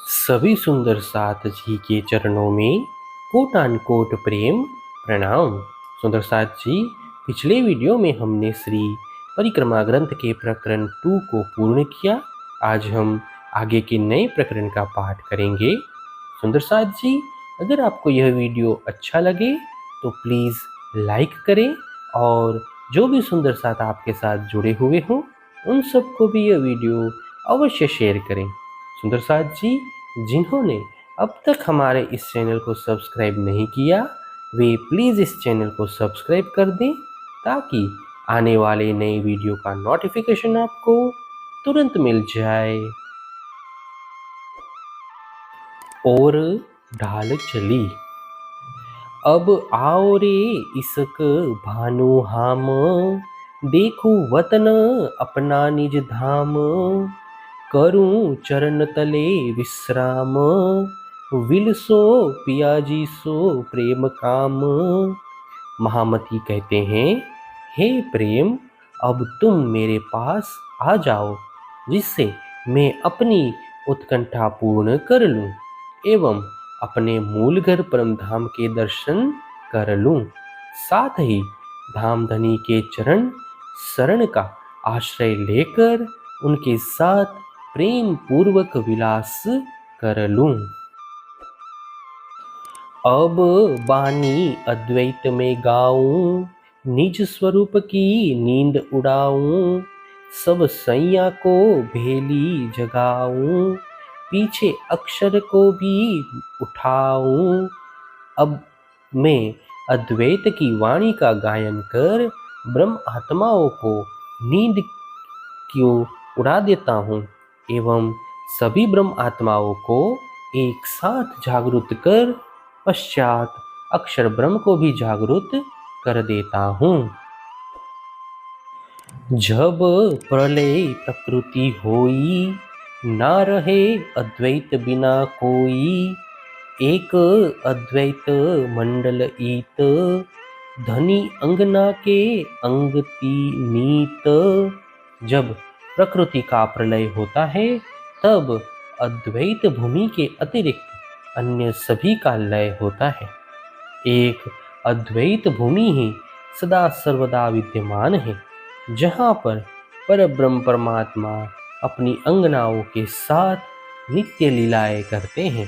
सभी सुंदर साथ जी के चरणों में कोटान कोट प्रेम प्रणाम। सुंदर साथ जी, पिछले वीडियो में हमने श्री परिक्रमा ग्रंथ के प्रकरण 2 को पूर्ण किया। आज हम आगे के नए प्रकरण का पाठ करेंगे। सुंदर साथ जी, अगर आपको यह वीडियो अच्छा लगे तो प्लीज़ लाइक करें और जो भी सुंदर साथ आपके साथ जुड़े हुए हों उन सबको भी यह वीडियो अवश्य शेयर करें। सुंदर साथ जी, जिन्होंने अब तक हमारे इस चैनल को सब्सक्राइब नहीं किया वे प्लीज़ इस चैनल को सब्सक्राइब कर दें ताकि आने वाले नए वीडियो का नोटिफिकेशन आपको तुरंत मिल जाए। और ढाल चली, अब आओ रे इसक भानु हाम, देखू वतन अपना निज धाम, करूं चरण तले विश्राम, विलसो पियाजी सो प्रेम काम। महामती कहते हैं, हे प्रेम, अब तुम मेरे पास आ जाओ जिससे मैं अपनी उत्कंठा पूर्ण कर लूं एवं अपने मूल घर परमधाम के दर्शन कर लूं। साथ ही धामधनी के चरण शरण का आश्रय लेकर उनके साथ प्रेम पूर्वक विलास कर लूं। अब बानी अद्वैत में गाऊं, निज स्वरूप की नींद उड़ाऊं, सब सैया को भेली जगाऊं, पीछे अक्षर को भी उठाऊं। अब मैं अद्वैत की वाणी का गायन कर ब्रह्म आत्माओं को नींद क्यों उड़ा देता हूँ एवं सभी ब्रह्म आत्माओं को एक साथ जागृत कर पश्चात अक्षर ब्रह्म को भी जागृत कर देता हूँ। जब प्रलय प्रकृति होई, ना रहे अद्वैत बिना कोई, एक अद्वैत मंडल ईत, धनी अंगना के अंगती नीत। जब प्रकृति का प्रलय होता है तब अद्वैत भूमि के अतिरिक्त अन्य सभी का लय होता है। एक अद्वैत भूमि ही सदा सर्वदा विद्यमान है जहाँ पर परब्रह्म परमात्मा अपनी अंगनाओं के साथ नित्य लीलाएं करते हैं।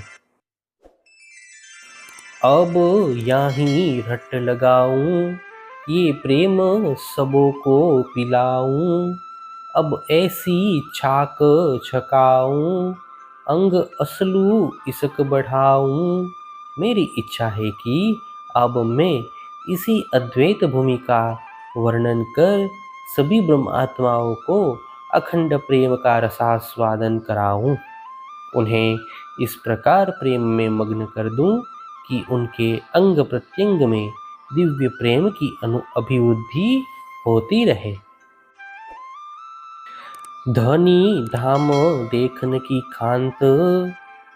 अब यहाँ रट लगाऊं, ये प्रेम सबों को पिलाऊं, अब ऐसी छाक छकाऊं, अंग असलू इसक बढ़ाऊं। मेरी इच्छा है कि अब मैं इसी अद्वैत भूमि का वर्णन कर सभी ब्रह्म आत्माओं को अखंड प्रेम का रसास्वादन कराऊं, उन्हें इस प्रकार प्रेम में मग्न कर दूं कि उनके अंग प्रत्यंग में दिव्य प्रेम की अभिवृद्धि होती रहे। धनी धाम देखन की खांत,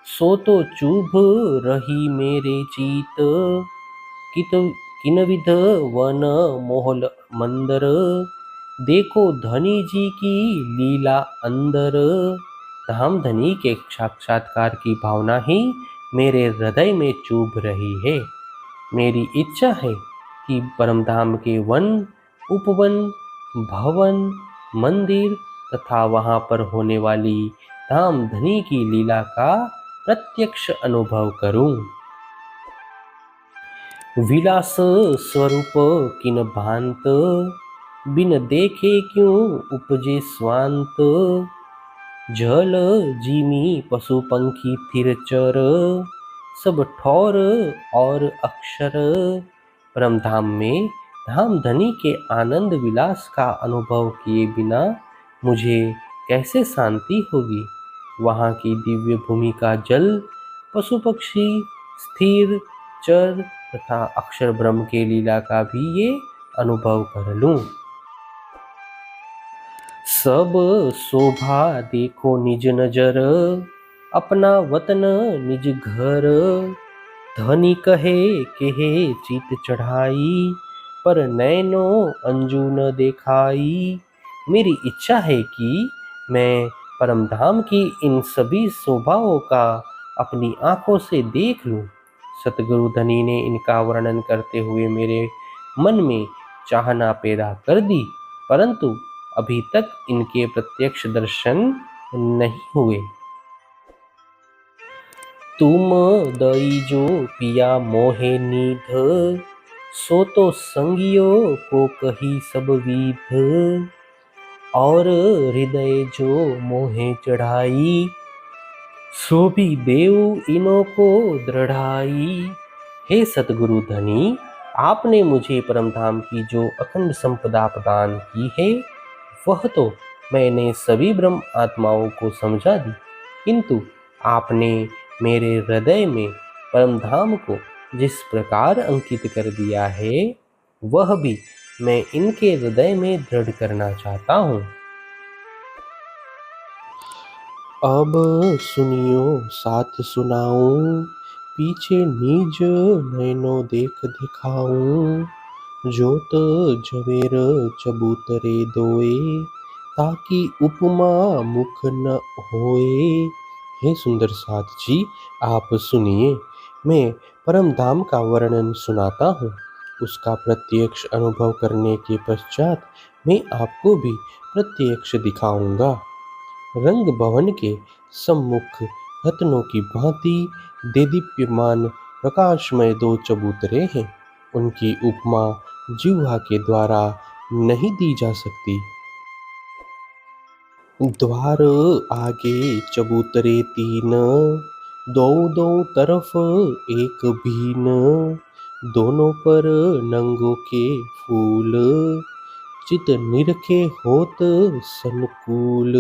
सो तो चुभ रही मेरे चीत, कित किनविध वन मोहल मंदर, देखो धनी जी की लीला अंदर। धाम धनी के साक्षात्कार की भावना ही मेरे हृदय में चुभ रही है। मेरी इच्छा है कि परमधाम के वन, उपवन, भवन, मंदिर तथा वहाँ पर होने वाली धाम धनी की लीला का प्रत्यक्ष अनुभव करूं। विलास स्वरूप किन भांत, बिन देखे क्यों उपजे स्वांत, जल जीमी पशु पंखी थिर चर, सब ठौर और अक्षर। परमधाम में धाम धनी के आनंद विलास का अनुभव किए बिना मुझे कैसे शांति होगी। वहाँ की दिव्य भूमि का जल, पशु पक्षी, स्थिर चर तथा अक्षर ब्रह्म के लीला का भी ये अनुभव कर लूं। सब शोभा देखो निज नजर, अपना वतन निज घर, धनी कहे चित चढ़ाई, पर नैनो अंजू न देखाई। मेरी इच्छा है कि मैं परमधाम की इन सभी शोभाओं का अपनी आंखों से देख लूं। सतगुरु धनी ने इनका वर्णन करते हुए मेरे मन में चाहना पैदा कर दी, परंतु अभी तक इनके प्रत्यक्ष दर्शन नहीं हुए। तुम दई जो पिया मोहे निध, सो तो संगियो को कही सब विध। और हृदय जो मोहे चढ़ाई, सो भी देव इनो को दृढ़ाई। हे सतगुरु धनी, आपने मुझे परमधाम की जो अखंड संपदा प्रदान की है, वह तो मैंने सभी ब्रह्म आत्माओं को समझा दी, किंतु आपने मेरे हृदय में परमधाम को जिस प्रकार अंकित कर दिया है, वह भी मैं इनके हृदय में दृढ़ करना चाहता हूँ। अब सुनियो साथ सुनाऊं, पीछे निज नैनो देख दिखाऊं। जोत जवेर चबूतरे दोए, ताकि उपमा मुख न होए। हे सुंदर साथ जी, आप सुनिए, मैं परम धाम का वर्णन सुनाता हूँ। उसका प्रत्यक्ष अनुभव करने के पश्चात मैं आपको भी प्रत्यक्ष दिखाऊंगा। रंग भवन के सम्मुख रत्नों की भांति देदीप्यमान प्रकाशमय दो चबूतरे हैं। उनकी उपमा जिह्वा के द्वारा नहीं दी जा सकती। द्वार आगे चबूतरे तीन, दो दो तरफ एक भीन। दोनों पर नंगों के फूल, चित निरखे होत सनकूल।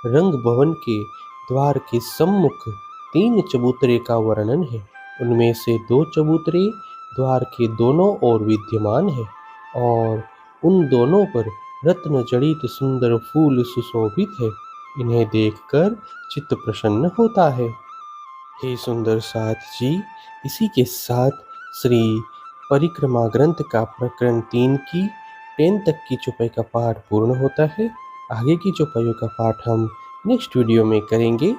रंग भवन के द्वार के सम्मुख 3 चबूतरे का वर्णन है। उनमें से 2 चबूतरे द्वार के दोनों ओर विद्यमान है और उन दोनों पर रत्न जड़ित सुंदर फूल सुशोभित है। इन्हें देखकर चित्त प्रसन्न होता है। हे सुंदर साथ जी, इसी के साथ श्री परिक्रमा ग्रंथ का प्रकरण 3 की 10 तक की चौपाई का पाठ पूर्ण होता है। आगे की चौपाइयों का पाठ हम नेक्स्ट वीडियो में करेंगे।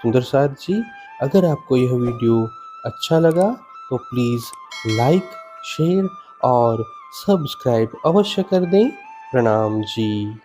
सुंदर साथ जी, अगर आपको यह वीडियो अच्छा लगा तो प्लीज़ लाइक, शेयर और सब्सक्राइब अवश्य कर दें। प्रणाम जी।